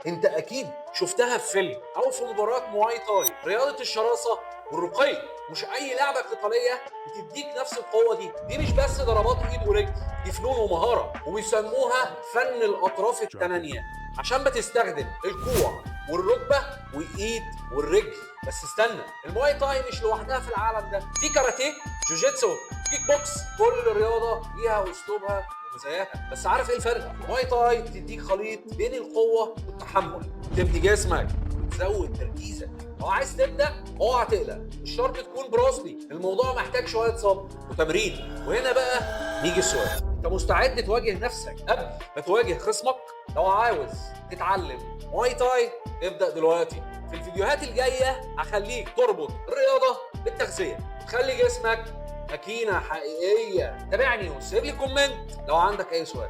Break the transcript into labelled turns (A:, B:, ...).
A: انت اكيد شفتها في فيلم او في مباراه مواي تاي. رياضه الشراسه والرقي، مش اي لعبه قتاليه بتديك نفس القوه دي مش بس ضربات ايد ورجل، دي فنون ومهاره، وبيسموها فن الاطراف الثمانيه، عشان بتستخدم الكوع والركبه والايد والرجل. بس استنى، المواي تاي مش لوحدها في العالم ده، في كاراتيه، جوجيتسو، كيك بوكس. كل رياضه ليها اسلوبها ومزاياها. بس عارف ايه الفرق؟ المواي تاي بتديك خليط بين القوه والتحمل، تبني جسمك وتزود تركيزك. لو عايز تبدا اوعى تقلق، مش شرط تكون بروسلي، الموضوع محتاج شويه صبر وتمرين. وهنا بقى يجي السؤال، انت مستعد تواجه نفسك قبل ما تواجه خصمك؟ لو عاوز تتعلم مواي تاي ابدا دلوقتي. في الفيديوهات الجايه هخليك تربط الرياضه بالتغذيه، تخلي جسمك ماكينه حقيقيه. تابعني وسيب لي كومنت لو عندك اي سؤال.